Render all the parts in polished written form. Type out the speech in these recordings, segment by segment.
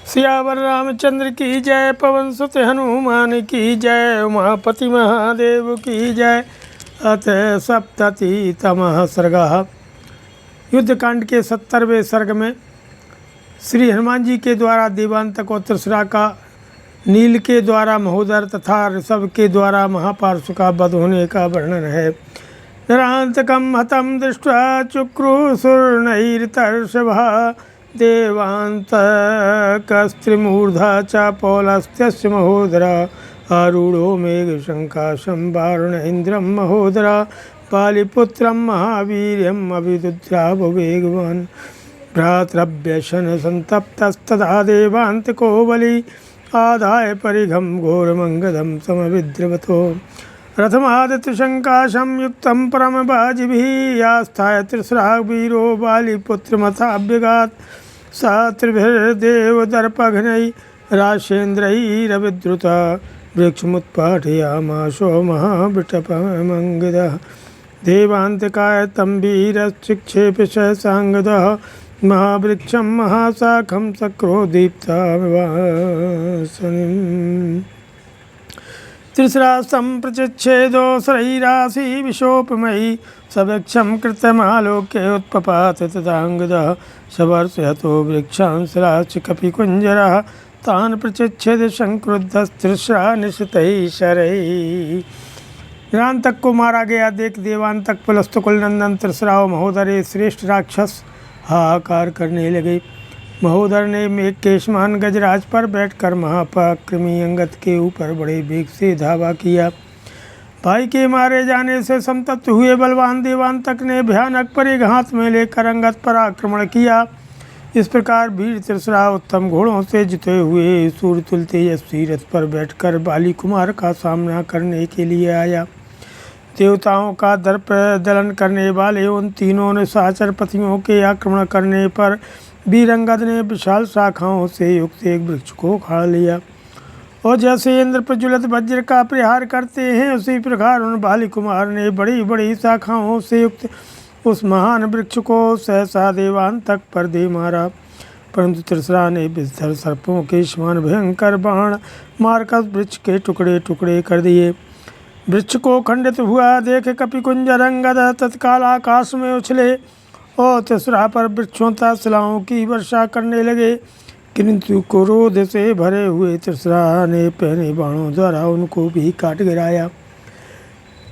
सियावर रामचंद्र की जय, पवन सुत हनुमान की जय, उमापति महादेव की जय। अथ सप्ततितमः सर्गः। युद्धकांड के 70वें सर्ग में श्री हनुमान जी के द्वारा देवांतक और त्रिशरा का, नील के द्वारा महोदर तथा ऋषभ के द्वारा महापार्श्व का वध होने का वर्णन है। नरांतकम हतम दृष्ट्वा चुक्रुसुर्नैर्तर्षभः, देवांतकस्त्रिमूर्धा च पौलस्त्यस्य महोदरा, आरूढ़ो मेघशंकाशं वारुणेन्द्रं महोदरा, पालिपुत्रं महावीर्यम् अभिदुद्राव वेगवान्। भ्रातृव्यसन संतप्तस्तदा देवांतको बलि, आदाय परिघं घोरमंगदं समविद्रवतो। रथमादित्यशंकाशं युक्तं परमबाजिभिः, यास्थाय त्रिशरा वीरो बालिपुत्रमथाभ्यगात्। स त्रिभिर्देवदर्पघ्नैः राशेन्द्रैरविद्रुता, वृक्षमुत्पाटयामाशो महाविटपमङ्गदः। देवान्तिकाय तं वीरश्चिक्षेप्य साङ्गदः, महावृक्षं महाशाखं चक्रो दीप्तामिवासनिम्। त्रिशरा सम्प्रचिच्छेदो शरैरासी विशोपमयी, सवृक्षं कृतमालोक्य उत्पपात तदाङ्गदः। सवर्षयतो वृक्षांशराश्च कपिकुञ्जरः, तान् प्रचिच्छेद संक्रुद्धस्त्रिशरा निशितैः शरैः। निरांतक को मारा गया देख देवांतक पुलस्तकुल नंदन त्रिशरा और महोदर श्रेष्ठ राक्षस हाहाकार करने लगे। महोदर ने मेघ के समान गजराज पर बैठकर महापराक्रमी अंगद के ऊपर बड़े वेग से धावा किया। भाई के मारे जाने से संतप्त हुए बलवान देवांतक ने भयानक परिघ हाथ में लेकर अंगद पर आक्रमण किया। इस प्रकार वीर त्रिशरा उत्तम घोड़ों से जिते हुए सूर्यतुल तेजस्वी रथ पर बैठकर बाली कुमार का सामना करने के लिए आया। देवताओं का दर्प दलन करने वाले उन तीनों निशाचर पतियों के आक्रमण करने पर वीरंगद ने विशाल शाखाओं से युक्त एक वृक्ष को उखाड़ लिया, और जैसे इंद्र प्रज्वलित वज्र का प्रहार करते हैं उसी प्रकार उन बाली कुमार ने बड़ी बड़ी शाखाओं से युक्त उस महान वृक्ष को सहसा देवांतक पर दे मारा। परंतु त्रिशरा ने विषधर सर्पों के समान भयंकर बाण मारकर वृक्ष के टुकड़े टुकड़े कर दिए। वृक्ष को खंडित हुआ देख कपिकुंजर अंगद तत्काल आकाश में उछले और त्रिशरा पर वृक्षों तथा शिलाओं की वर्षा करने लगे। किंतु क्रोध से भरे हुए त्रिशरा ने पहने बाणों द्वारा उनको भी काट गिराया।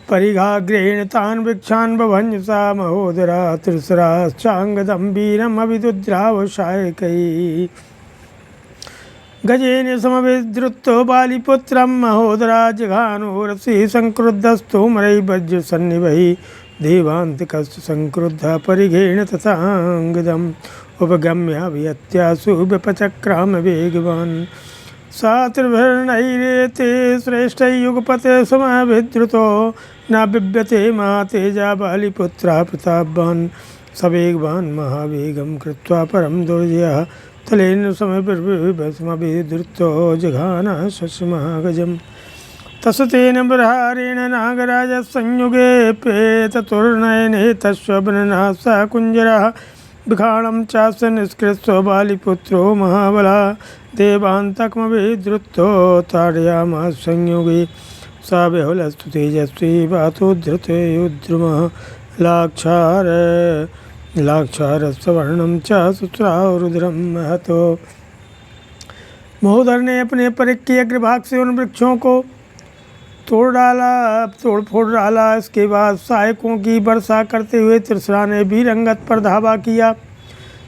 परिघाग्रेण तान् वृक्षान् बभंजसा महोदरा, त्रिशराश्चांगदं वीरम् अभिदुद्राव शायकैः। गजेन समविद्रुतो बालिपुत्रं महोदरा, जघानो रसि संक्रुद्धस्तोमरै वज्रसन्निभैः। देवांतकस्य संक्रुद्धः परिघेण तथांगदम्, उपगम्याभिहत्यासु व्यपचक्राम वेगवान्। सा त्रिभिर्नैरेते श्रेष्ठयुगपते समविद्रुतो, न बिभ्यते महातेजा बालिपुत्रः प्रतापवान्। सवेगवान् महावेगं कृत्वा परं दुर्जयः, तलेन समविद्रुतो जघानः शशमहागजम्। तस्तेन बृहारेण नागराजसंयुगे पेततुर्नयने तस्वननासा कुञ्जरः, विखाणं चास्य निष्कृत्य बालिपुत्रो महाबला। देवांतकमभिद्रुतो ताडयामास संयुगे, सा बहुलस्तु तेजस्वी वातोद्धृतयुद्रुमः। लाक्षारस्वर्णं च सुत्रारुद्रं महतो। महोदर ने अपने परिघ के अग्रभाग से उन वृक्षों को तोड़ फोड़ डाला। इसके बाद सहायकों की वर्षा करते हुए त्रिशरा ने वीरंगद पर धावा किया।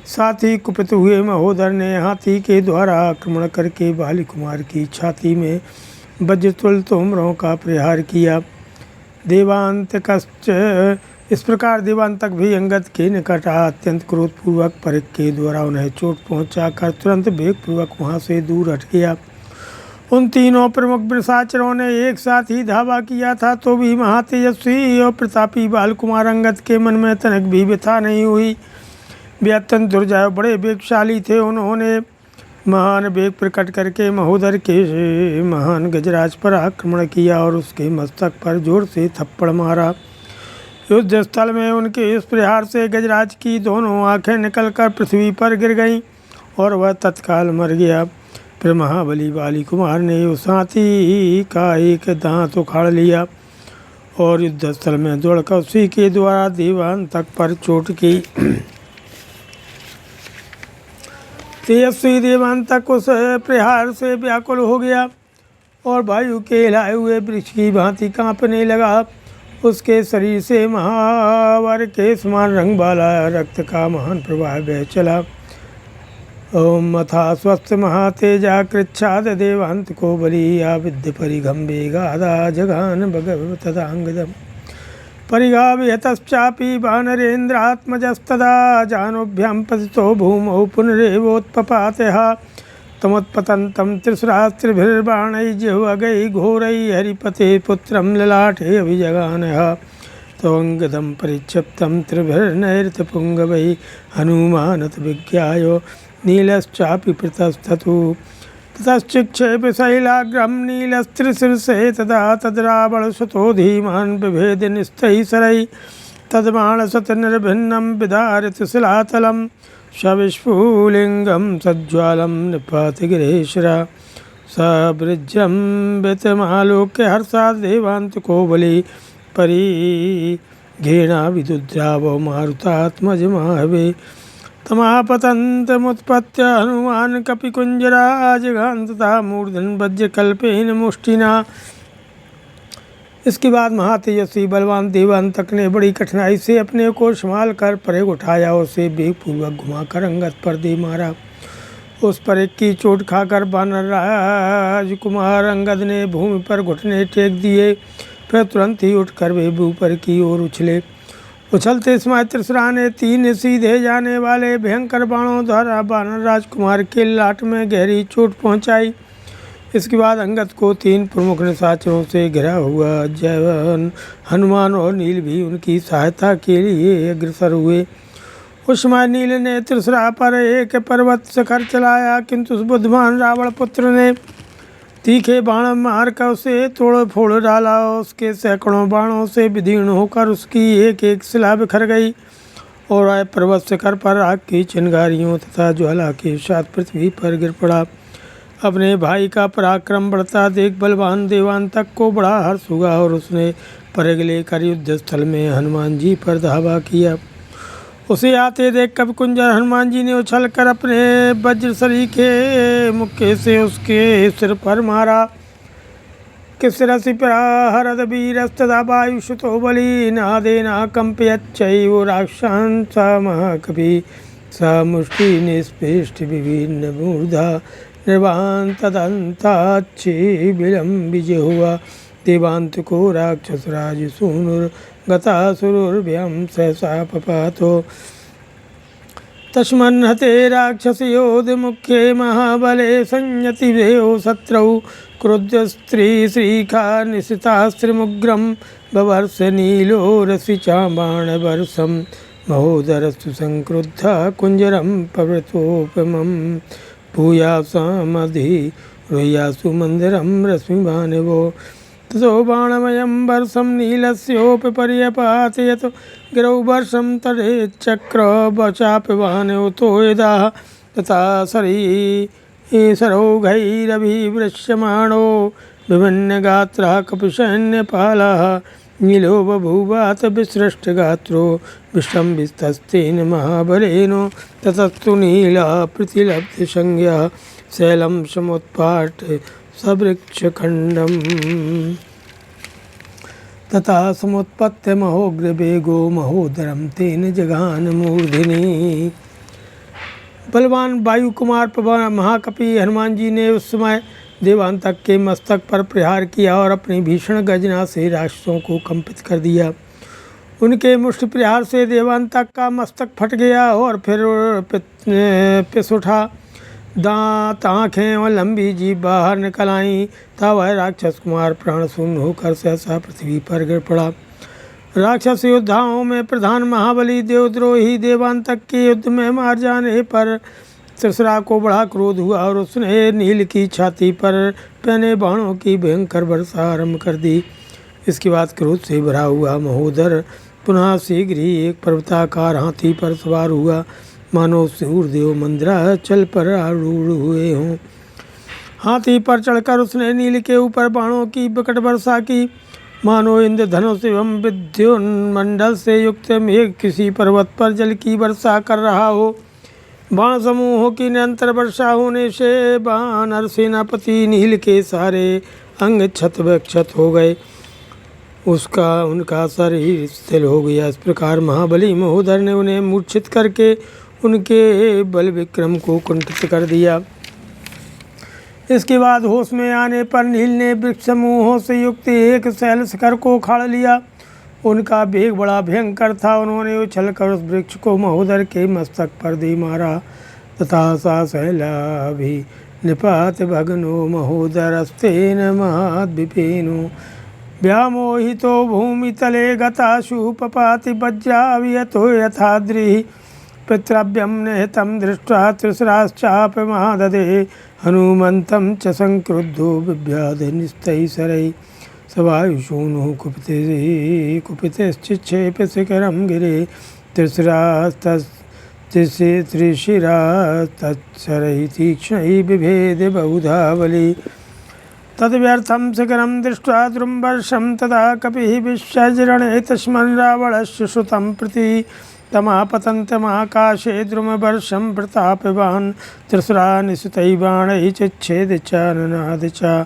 साथ ही कुपित हुए महोदर ने हाथी के द्वारा आक्रमण करके बाली कुमार की छाती में वज्रतुल्य तोमरों का प्रहार किया। देवांतकश्च, इस प्रकार देवांतक भी अंगद के निकट अत्यंत क्रोधपूर्वक परिघ के द्वारा उन्हें चोट पहुंचाकर तुरंत वेगपूर्वक वहां से दूर हट गया। उन तीनों प्रमुख निशाचरों ने एक साथ ही धावा किया था तो भी महातेजस्वी और प्रतापी बालकुमार अंगद के मन में तनिक भी व्यथा नहीं हुई। वे अत्यंत दुर्जय बड़े वेगशाली थे। उन्होंने महान वेग प्रकट करके महोदर के महान गजराज पर आक्रमण किया और उसके मस्तक पर जोर से थप्पड़ मारा। युद्ध स्थल में उनके इस प्रहार से गजराज की दोनों आंखें निकलकर पृथ्वी पर गिर गईं और वह तत्काल मर गया। फिर महाबली बाली कुमार ने उस हाथी का एक दांत उखाड़ लिया और युद्धस्थल में दौड़कर उसी के द्वारा देवांतक पर चोट की। तेजस्वी देवांतक उस प्रहार से व्याकुल हो गया और वायु के हिलाए हुए वृक्ष की भांति कांपने लगा। उसके शरीर से महावर के समान रंग वाला रक्त का महान प्रवाह बह चला। ओम अथा स्वस्थ महातेजा कृच्छाद देवांत को बली आविद्य परिगम्बे गाधा जगान भगवतदांगदम परिगाविहतश्चापि वानरेन्द्रात्मजस्तदा जानोभ्यां पतितो भूमौ पुनरेवोत्पपातः तमुत्पतन्तं त्रिसहस्रभिर्बाणैर्जिह्वगैः घोरैः हरिपते पुत्रं ललाटे अभिजगानः तवङ्गदं परिक्षिप्तं त्रिभिर्नैरृतपुङ्गवैः हनुमानत विज्ञाय नीलश्चापि पृतस्ततु ततश्चिक्षेप शैलाग्रं नीलस्त्रिशीर्षे तदा तद्रावणसुतो धीमान् बिभेद निस्तैः तद्बाणशतनिर्भिन्नं विदारित शिलातलं सविस्फुलिङ्गं सज्ज्वालं निपातिगिरीश्वरा सवृज्यं वितमालोक्य हर्षात् देवान्तको बली परिघेणा विदुद्रावो मारुतात्मजमाहवे तमापतन्तमुत्पत्य हनुमान कपिकुंजराजगान तथा मूर्धन वज्रकल्पेन मुष्टिना। इसके बाद महातेजस्वी बलवान देवांतक ने बड़ी कठिनाई से अपने को संभाल कर परेग उठाया और उसे बेगपूर्वक घुमाकर अंगद पर दे मारा। उस परेग की चोट खाकर वानर राजकुमार अंगद ने भूमि पर घुटने टेक दिए। फिर तुरंत ही उठकर वे ऊपर की ओर उछले। उछलते समय त्रिशरा ने 3 सीधे जाने वाले भयंकर बाणों द्वारा वानर राजकुमार के लाट में गहरी चोट पहुंचाई। इसके बाद अंगद को 3 प्रमुख निशाचरों से घिरा हुआ जयवन हनुमान और नील भी उनकी सहायता के लिए अग्रसर हुए। उस समय नील ने त्रिशरा पर एक पर्वत शिखर चलाया, किंतु उस बुद्धिमान रावण पुत्र ने तीखे बाण मारकर उसे तोड़ फोड़ डाला। उसके सैकड़ों बाणों से विदीर्ण होकर उसकी एक एक शिला बिखर गई और वह पर्वत शिखर पर आग की चिंगारियों तथा ज्वाला के साथ पृथ्वी पर गिर पड़ा। अपने भाई का पराक्रम बढ़ता देख बलवान देवांतक को बड़ा हर्ष हुआ और उसने परेग लेकर युद्ध स्थल में हनुमान जी पर धावा किया। उसे आते देख कपिकुंजर हनुमान जी ने उछलकर अपने वज्रशरी के मुक्के से उसके सिर पर मारा। किसरसि प्रहरद वीरस्तदा वायुसुतो बली नादेना कंपयच्चैव राक्षसान् स महाकपि स मुष्टि निस्पृष्ट विभिन्न मूर्धा निर्वाण तदन्ताच्छिबिलं विजिह्वा देवान्तको राक्षसराज सूनुर्गतासुरुर्भ्यां सहसा पपातो तस्मन्हते राक्षसयोधमुख्ये महाबले संयतिभ्यो शत्रौ क्रुद्ध स्त्री श्रीखा निशितास्त्रिमुग्रं बवर्ष नीलो रसिचाबाणवर्षं महोदरस्तु संक्रुद्धा कुंजरं पवृतोपमं भूयासामधि रोह्यासु मंदिरं रश्मिभानुवो ततो बाणमयं वर्षं नीलस्योपपर्यपातयत् गिरौ वर्षं तडेच्चक्र चाप्यवानोतो यदाह तथा सरौघैरभिवृश्यमाणो विभिन्नगात्रः कपिसैन्यपालः नीलो बभूवात विसृष्टगात्रो विश्रम्भिस्तस्तेन महाबलेन ततस्तु नीलः प्रतिलब्धसंज्ञः शैलं समुत्पाट्य सवृक्षखण्डम् तथा समुत्पत्य महोग्रवेगो महोदरं तेन जगान मूर्धिनि। बलवान वायु कुमार महाकपि हनुमान जी ने उस समय देवांतक के मस्तक पर प्रहार किया और अपनी भीषण गर्जना से राक्षसों को कंपित कर दिया। उनके मुष्टि प्रहार से देवांतक का मस्तक फट गया और फिर पिस उठा। दांत आँखें और लंबी जीभ बाहर निकल आईं था। वह राक्षस कुमार प्राण शून्य होकर सहसा पृथ्वी पर गिर पड़ा। राक्षस योद्धाओं में प्रधान महाबली देवद्रोही देवांतक के युद्ध में मार जाने पर त्रिशरा को बड़ा क्रोध हुआ और उसने नील की छाती पर पहने बाणों की भयंकर वर्षा आरंभ कर दी। इसके बाद क्रोध से भरा हुआ महोदर पुनः शीघ्र ही एक पर्वताकार हाथी पर सवार हुआ मानो सूर्यदेव मंद्राचल पर आरूढ़ हुए हों। हाथी पर चढ़कर उसने नील के ऊपर बाणों की विकट वर्षा की, मानो इंद्रधनुष एवं विद्युन्मंडल से युक्त मेघ किसी पर्वत पर जल की वर्षा कर रहा हो। बाण समूहों की निरंतर वर्षा होने से वानर सेनापति नील के सारे अंग क्षत विक्षत हो गए, उनका शरीर शिथिल हो गया। इस प्रकार महाबली महोदर ने उन्हें मूर्छित करके उनके बल विक्रम को कुंठित कर दिया। इसके बाद होश में आने पर नील ने वृक्ष समूहों से युक्त एक शैल शिखर को उखाड़ लिया। उनका वेग बड़ा भयंकर था। उन्होंने उछलकर उस वृक्ष को महोदर के मस्तक पर दे मारा तथा सा शैला भी निपात भग्नो महोदरस्तेन महद्विपेनो व्यामोहितो भूमितले गताशु पपाति वज्रावियतो यथाद्रिः पितृव्यं निहितं दृष्ट्वा तृष्णाश्चापमाददे हनुमन्तं च संक्रुद्धो बिभ्याद निस्तैः सवायुशूनुः कुपितश्चिक्षेप्य शिखरं गिरे त्रिशिरास्तच्छरैः तीक्ष्णैः बिभेद बहुधा बलि तद्व्यर्थं शिखरं दृष्ट्वा द्रुम्बर्षं तदा कपिः विसृजरणे तस्मिन् रावणस्य श्रुतं प्रति तमापतन्तमाकाशे द्रुमवर्षं प्रतापवान् त्रिशुरानिशितैः बाणैः चिच्छेद च ननाद च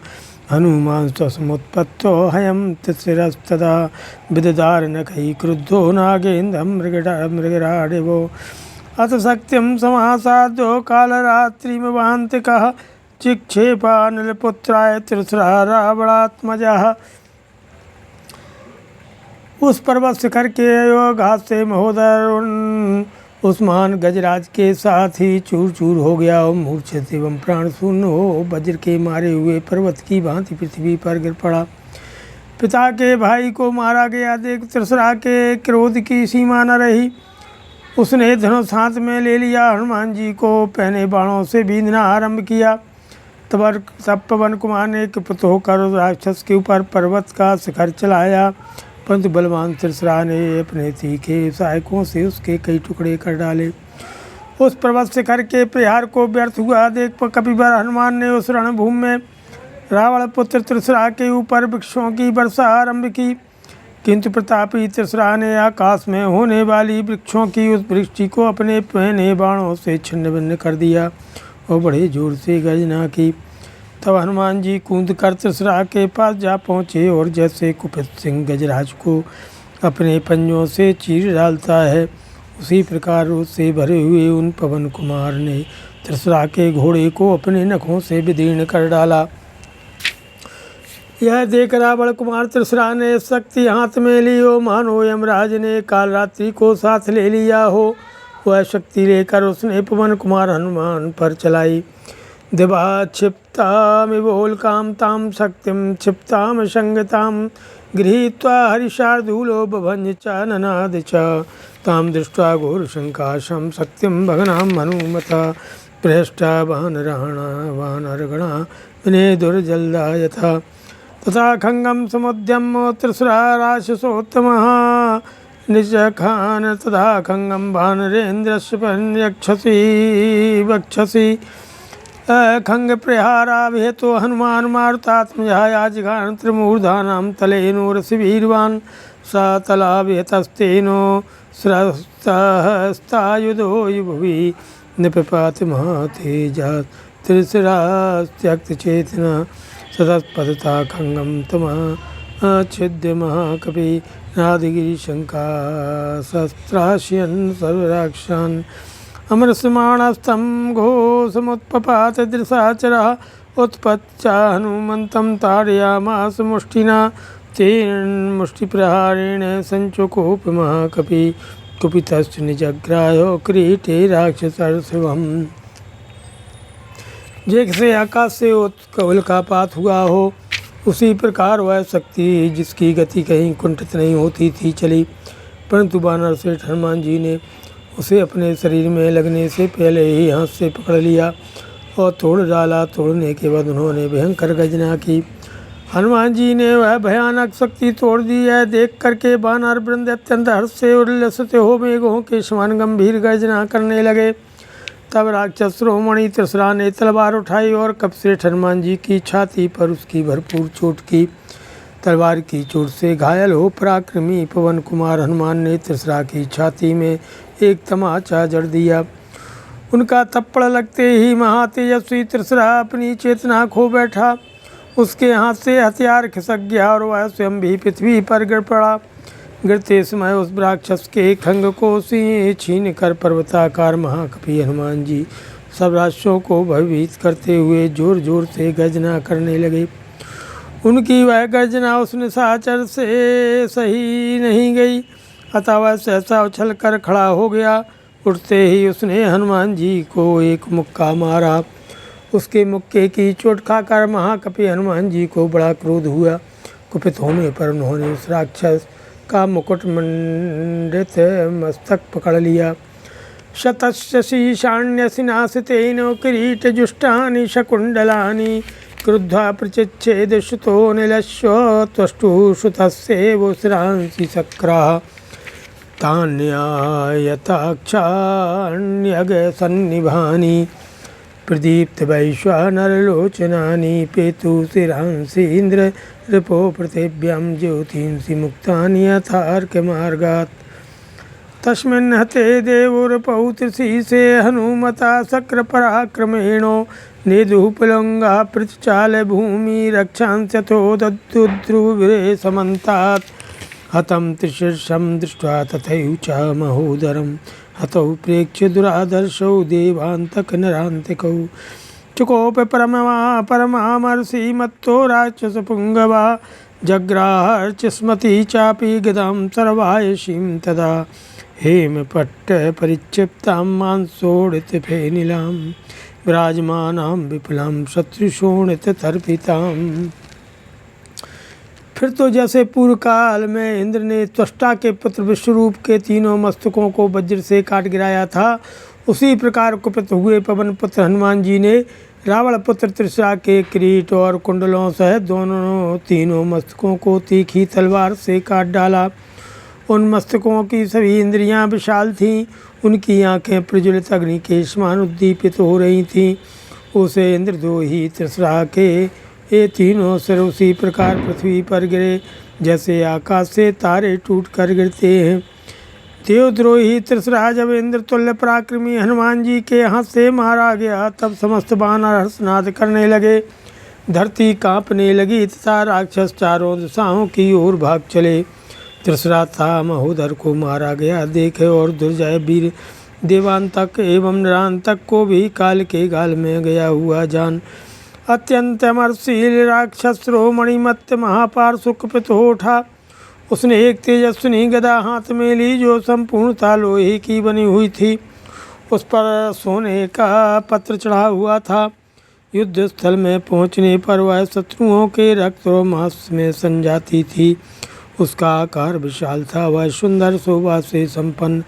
हनुमान् स्वसमुत्पत्तो हयं त्रिशिरस्तदा विदधारनखैः क्रुद्धो नागेन्द्रं मृगराडिवो अथ शक्तिं समासाद्यो कालरात्रिमवान्तिकः चिक्षेपानलपुत्राय त्रिशुरा रावणात्मजः। उस पर्वत शिखर के योगात से महोदर उस्मान गजराज के साथ ही चूर चूर हो गया और मूर्छित एवं प्राण शून्य हो वज्र के मारे हुए पर्वत की भांति पृथ्वी पर गिर पड़ा। पिता के भाई को मारा गया देख त्रिशुरा के क्रोध की सीमा न रही। उसने धनुष हाथ में ले लिया, हनुमान जी को पहने बाणों से बींधना आरंभ किया। तब पवन कुमार ने कृपत होकर राक्षस के ऊपर पर्वत का शिखर चलाया, परंतु बलवान त्रिशुरा ने अपने तीखे सहायकों से उसके कई टुकड़े कर डाले। उस पर्वत शिखर के प्रहार को व्यर्थ हुआ देख कपिवर हनुमान ने उस रणभूमि में रावण पुत्र त्रिशुरा के ऊपर वृक्षों की वर्षा आरंभ की, किंतु प्रतापी त्रिशुरा ने आकाश में होने वाली वृक्षों की उस वृष्टि को अपने पहने बाणों से छिन्न भिन्न कर दिया और बड़े जोर से गर्जना की। तब हनुमान जी कूद कर त्रिशुरा के पास जा पहुँचे और जैसे कुपित सिंह गजराज को अपने पंजों से चीर डालता है, उसी प्रकार उससे भरे हुए उन पवन कुमार ने त्रिशुरा के घोड़े को अपने नखों से विदीर्ण कर डाला। यह देख रावण कुमार त्रिशुरा ने शक्ति हाथ में ली हो, मानो यमराज ने काल रात्रि को साथ ले लिया हो। वह शक्ति लेकर उसने पवन कुमार हनुमान पर चलाई। दिवा क्षिप्तामिवोल्कां तां शक्तिं क्षिप्तां संगतां गृहीत्वा हरिशार्दूलो बभंज च ननाद च तां दृष्ट्वा घोरशङ्काशं शक्तिं भगनां हनुमता प्रेष्टा वानरगणा विने दुर्जलदा यथा तथा खंगम समुद्यम त्रिशुरा राक्षसोत्तमः निजखान तथा खंगम वानरेन्द्रस्य पर्यक्षसि वक्षसि खंग प्रहाराभिहेतो हनुमान मारुतात्मजः जिघान त्रिमूर्धानां तलेनो रसिवीर्वान् स तलाभिहतस्तेनो स्रस्तहस्तायुधो भुवि निपपात महातेजा त्रिशुरास्त्यक्तचेतना सतत्पदता खंगम तमाच्छिद्य महाकपि नादिगिरिशंका शस्त्राश्यन् सर्वराक्षान् अमरस्माणस्तं घोषमुत्पपात दृशाचरः उत्पत्य हनुमन्तं ताडयामास मुष्टिना तेन मुष्टिप्रहारेण संचुकोप महाकपि कुपितश्च निजग्राह्यो क्रीटे राक्षसर्षभम्। जैसे आकाश से उल्कापात हुआ हो, उसी प्रकार वह शक्ति जिसकी गति कहीं कुंठित नहीं होती थी चली, परंतु वानर श्रेष्ठ हनुमान जी ने उसे अपने शरीर में लगने से पहले ही हाथ से पकड़ लिया और तोड़ डाला। तोड़ने के बाद उन्होंने भयंकर गर्जना की हनुमान जी ने वह भयानक शक्ति तोड़ दी है देख करके वानर वृंद अत्यंत हर्ष से उल्लसित हो मेघों के समान गंभीर गर्जना करने लगे। तब राक्षस शिरोमणि त्रिशरा ने तलवार उठाई और कपश्रेष्ठ हनुमान जी की छाती पर उसकी भरपूर चोट की। तलवार की चोट से घायल हो पराक्रमी पवन कुमार हनुमान ने त्रिशरा की छाती में एक तमाचा जड़ दिया। उनका थप्पड़ लगते ही महातेजस्वी त्रिशरा अपनी चेतना खो बैठा। उसके हाथ से हथियार खिसक गया और वह स्वयं भी पृथ्वी पर गिर पड़ा। गिरते समय उस राक्षस के खंग को छीन कर पर्वताकार महाकपि हनुमान जी सब राक्षसों को भयभीत करते हुए जोर जोर से गर्जना करने लगे। उनकी वह गर्जना उस निशाचर से सही नहीं गई, अतः वह सहसा उछल कर खड़ा हो गया। उठते ही उसने हनुमान जी को एक मुक्का मारा। उसके मुक्के की चोट खाकर महाकपि हनुमान जी को बड़ा क्रोध हुआ। कुपित होने पर उन्होंने उस राक्षस का मुकुट मंडित मस्तक पकड़ लिया। शतस्य शीर्षाण्यसिनासितेन किरीटजुष्टानि शकुण्डलानि क्रुद्धा प्रचिच्छेदश्रुतो निलश्य त्वष्टुः श्रुतस्येव शिरांसि सक्राः तान्यायताक्षाण्यगसन्निभानि प्रदीप्त वैश्वानरलोचनानि पेतु शिरांसि इंद्र रिपो पृथिव्यां ज्योतिंसि मुक्तानि यथार्कमार्गात् तस्मिन् हते देवोरपौ त्रिशीर्षे हनुमता शक्रपराक्रमेणो निदुःपुलङ्गा प्रतिचाल भूमि रक्षांस्यथो दद्दुद्रुविरे समन्तात् हतं त्रिशीर्षं दृष्ट्वा तथैव च महोदरं हतौ प्रेक्ष्य दुरादर्शौ देवान्तकनरान्तिकौ चुकोप परमामर्षि मत्तो राक्षसपुङ्गवा जग्राहर्चिस्मती चापि गदां सर्वायशीं तदा हेमपट्टपरिक्षिप्तां मांसोडितफेनिलां विराजमानां विपुलां शत्रुशोणिततर्पिताम्। फिर तो जैसे पूर्व काल में इंद्र ने त्वष्टा के पुत्र विश्वरूप के तीनों मस्तकों को वज्र से काट गिराया था, उसी प्रकार कुपित हुए पवन पुत्र हनुमान जी ने रावण पुत्र त्रिशरा के किरीट और कुंडलों सहित तीनों मस्तकों को तीखी तलवार से काट डाला। उन मस्तकों की सभी इंद्रियां विशाल थीं, उनकी आंखें प्रज्वलित अग्नि के समान उद्दीपित हो रही थीं। उसे इंद्रद्रोही त्रिशरा के ये तीनों सिर उसी प्रकार पृथ्वी पर गिरे जैसे आकाश से तारे टूट कर गिरते हैं। देवद्रोही त्रिशरा जब इंद्र तुल्य पराक्रमी हनुमान जी के हाथ से मारा गया, तब समस्त वानर हर्षनाद करने लगे, धरती कांपने लगी तथा राक्षस चारों दिशाओं की ओर भाग चले। त्रिशरा था महोदर को मारा गया देखे और दुर्जय वीर देवांतक एवं नरांतक को भी काल के गाल में गया हुआ जान अत्यंत अमरशील राक्षस शिरोमणि मत्त महापार्श्व कुपित हो उठा। उसने एक तेजस्विनी गदा हाथ में ली जो संपूर्णतः लोहे की बनी हुई थी। उस पर सोने का पत्र चढ़ा हुआ था। युद्ध स्थल में पहुंचने पर वह शत्रुओं के रक्त और मांस में सन जाती थी। उसका आकार विशाल था, वह सुंदर शोभा से संपन्न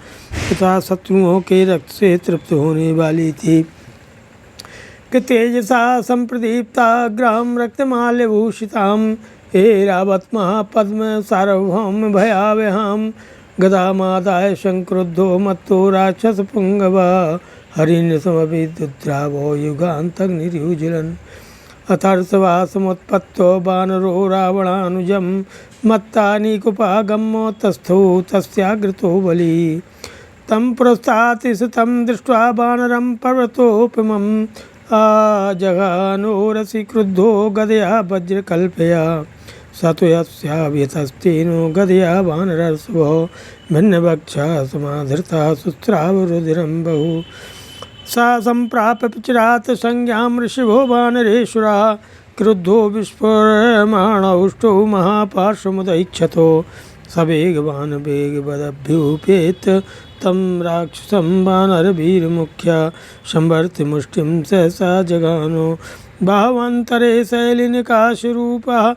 तथा शत्रुओं के रक्त से तृप्त होने वाली थी। तेजसा संप्रदीप्ता ग्राम रक्तमाल्यभूषितां ऐरावत महापद्म सार्वभौम भयावहां गदामादाय संक्रुद्धो मत्तो राक्षस पुंगवा हरिणसमभिद्रावो युगान्तग्निर्युज्वलन् अथर्षवा समुत्पत्तो वानरो रावणानुजं मत्तानीकुपागम्यो तस्थो तस्याग्रतो बली तं पुरस्तातिशतं दृष्ट्वा वानरं पर्वतोपमं जघानोरसि क्रुद्धो गदया वज्रकल्पया सतो यस्याभ्यतस्तेनो गदया वानरस्वो भिन्नवक्षा समाधृता सुस्रावरुधिरं बहु सा सम्प्राप्य पिचिरात् संज्ञां ऋषिभो वानरेश्वरा क्रुद्धो विस्फुरमाणौष्टौ महापार्श्वमुदैक्षतो सवेगवान् वेगवदभ्युपेत तं राक्षसं वानरवीरमुख्या संवर्त्य मुष्टिं सहसा जगानो बाहवन्तरे शैलिनिकाशरूपः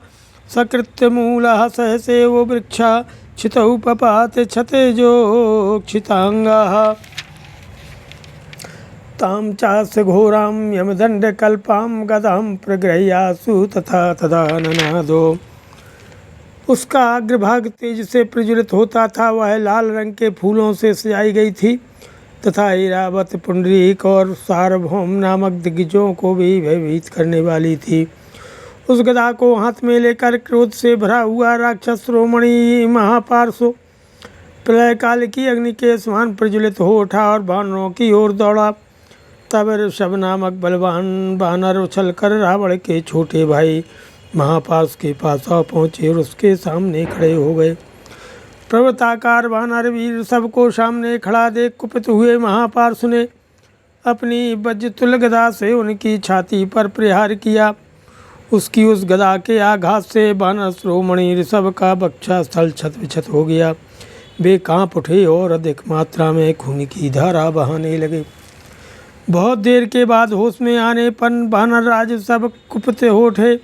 सकृत्यमूलः सहसेवो वृक्षा क्षितौ पपात क्षतेजोक्षिताङ्गाः ताम चास्य घोराम यमदंड कल्पाम गदाम प्रगृह्यासु तथा तदा ननादो। उसका अग्रभाग तेज से प्रज्वलित होता था। वह लाल रंग के फूलों से सजाई गई थी तथा ऐरावत, पुंडरीक और सार्वभौम नामक दिग्गजों को भी भयभीत करने वाली थी। उस गदा को हाथ में लेकर क्रोध से भरा हुआ राक्षस शिरोमणि महापार्श्व प्रलय काल की अग्नि के समान प्रज्वलित हो उठा और वानरों की ओर दौड़ा। तब ऋषभ नामक बलवान वानर उछलकर रावण के छोटे भाई महापार्श्व के पास आ पहुँचे और उसके सामने खड़े हो गए। पर्वताकार वानर वीर सबको सामने खड़ा देख कुपित हुए महापार्श्व ने अपनी वज्रतुल्य गदा से उनकी छाती पर प्रहार किया। उसकी उस गदा के आघात से वानर शिरोमणि ऋषभ का वक्षा स्थल छत विछत हो गया। वे कांप उठे और अधिक मात्रा में खून की धारा बहाने लगे। बहुत देर के बाद होश में आने पर वानर राज सब कुपित हो उठे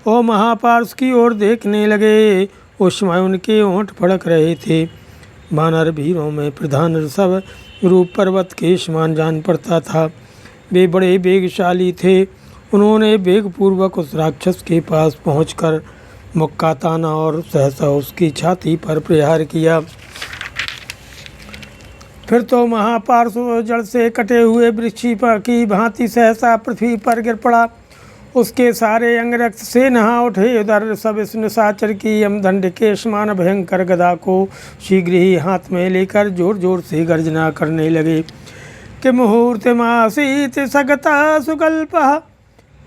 और महापार्श्व की ओर देखने लगे। उस समय उनके होंठ फड़क रहे थे। वानर वीरों में प्रधान ऋषभ रूप पर्वत के समान जान पड़ता था। वे बड़े वेगशाली थे। उन्होंने वेगपूर्वक उस राक्षस के पास पहुंचकर मुक्का ताना और सहसा उसकी छाती पर प्रहार किया। फिर तो महापार्श्व जड़ से कटे हुए वृक्ष की भांति सहसा पृथ्वी पर गिर पड़ा। उसके सारे अंग रक्त से नहा उठे। उधर सब इस निशाचर की यमदंड के समान भयंकर गदा को शीघ्र ही हाथ में लेकर जोर जोर से गर्जना करने लगे कि मुहूर्तमासीत सगता सुकल्पः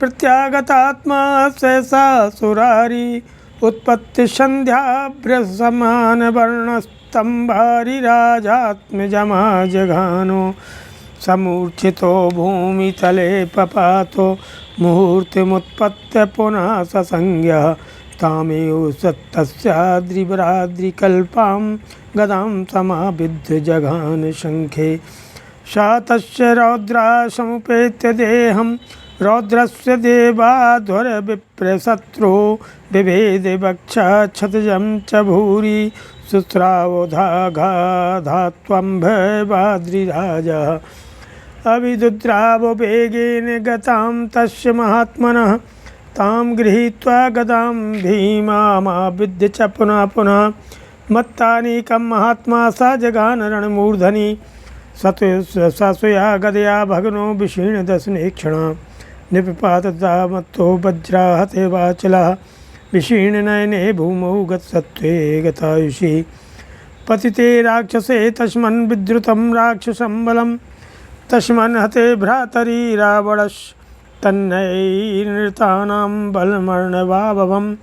प्रत्यागतात्मा सहसा सुरारी उत्पत्ति संध्याभ्र समान वर्णस्तंभारी राजात्मजमा जघानो समूर्छितो भूमितले पपातो मुहूर्तमुत्पत्य पुनः ससंज्ञः तामेव सत्तस्याद्रिवराद्रिकल्पां गदां समाविद्य जघान शंखे सा तस्य रौद्रा समुपेत्य देहं रौद्रस्य देवाध्वर विप्रशत्रो बिभेद वक्षा क्षतजं च भूरि सुस्रावोधाघाधात्वं भयवाद्रिराजः अभिदुद्रावो वेगेन गतां तस्य महात्मनः तां गृहीत्वा गदां भीमामाविद्य च पुनः पुनः मत्तानीकं महात्मा स जगान रणमूर्धनि ससुया गदया भगनो विशीर्णदशने क्षणा निपपातदा मत्तो वज्राहते वाचलः विशीर्णनयने भूमौ गतसत्त्वे गतायुषि पतिते राक्षसे तस्मन् विद्रुतं राक्षसं बलं तस्मन् हते भ्रातरी रावणस्तन्नैर्नृतानां बलमर्णवाभवं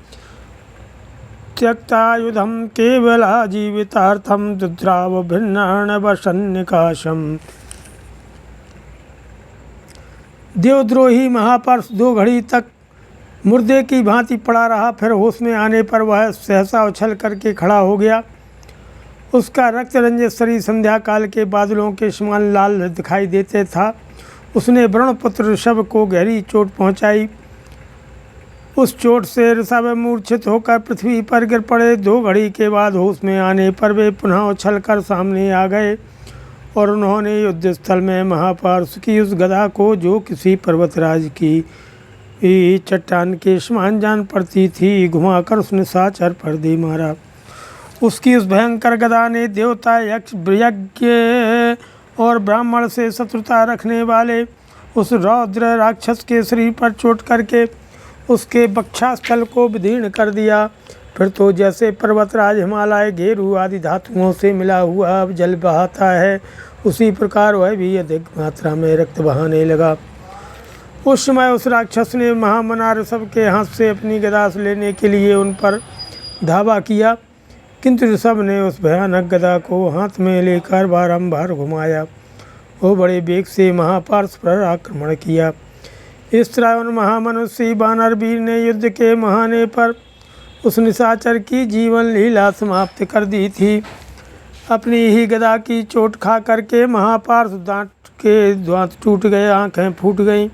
त्यक्तायुधं केवला जीवितार्थं दुद्राव भिन्नार्णवसन्निकाशम्। देवद्रोही महापार्श्व 2 घड़ी तक मुर्दे की भांति पड़ा रहा। फिर होश में आने पर वह सहसा उछल करके खड़ा हो गया। उसका रक्त रंजित शरीर संध्या काल के बादलों के समान लाल दिखाई देते था। उसने वरुणपुत्र ऋषभ को गहरी चोट पहुंचाई। उस चोट से ऋषभ मूर्छित होकर पृथ्वी पर गिर पड़े। 2 घड़ी के बाद होश में आने पर वे पुनः उछलकर सामने आ गए और उन्होंने युद्ध स्थल में महापार्श्व की उस गदा को, जो किसी पर्वतराज की चट्टान के समान जान पड़ती थी, घुमाकर उसने साचर पर दे मारा। उसकी उस भयंकर गदा ने देवता, यक्ष, यज्ञ और ब्राह्मण से शत्रुता रखने वाले उस रौद्र राक्षस के शरीर पर चोट करके उसके वक्षस्थल को विदीर्ण कर दिया। फिर तो जैसे पर्वतराज हिमालय घेरू आदि धातुओं से मिला हुआ जल बहाता है, उसी प्रकार वह भी अधिक मात्रा में रक्त बहाने लगा। उस समय उस राक्षस ने महामना ऋषभ के हाथ से अपनी गदा लेने के लिए उन पर धावा किया, किंतु ऋषभ ने उस भयानक गदा को हाथ में लेकर बारंबार घुमाया। वो बड़े वेग से महापार्श्व पर आक्रमण किया। इस तरह उन महामनुष्य वानर वीर ने युद्ध के महाने पर उस निशाचर की जीवन लीला समाप्त कर दी थी। अपनी ही गदा की चोट खा करके महापार्श्व दांत टूट गए, आँखें फूट गईं।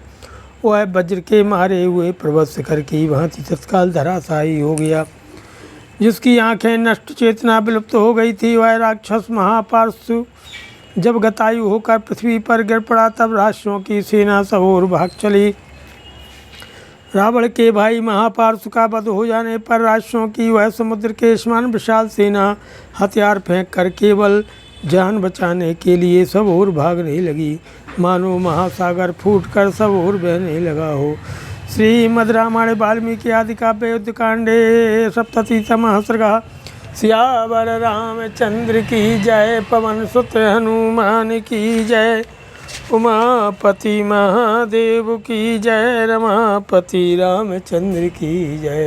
वह वज्र के मारे हुए पर्वत शिखर की भांति तत्काल धराशायी हो गया। जिसकी आँखें नष्ट, चेतना विलुप्त हो गई थी, वह राक्षस महापार्श्व जब गतायु होकर पृथ्वी पर गिर पड़ा तब राक्षसों की सेना सब ओर भाग चली। रावण के भाई महापार्थ का वध हो जाने पर राक्षसों की वह समुद्र के समान विशाल सेना हथियार फेंक कर केवल जान बचाने के लिए सब ओर भागने लगी, मानो महासागर फूटकर सब ओर बहने लगा हो। श्रीमद् रामायण वाल्मीकि आदि काव्ये युद्धकांडे सप्ततितमः सर्गः। सियावर रामचंद्र की जय, पवन सुत हनुमान की जय, उमापति महादेव की जय, रमापति रामचंद्र की जय।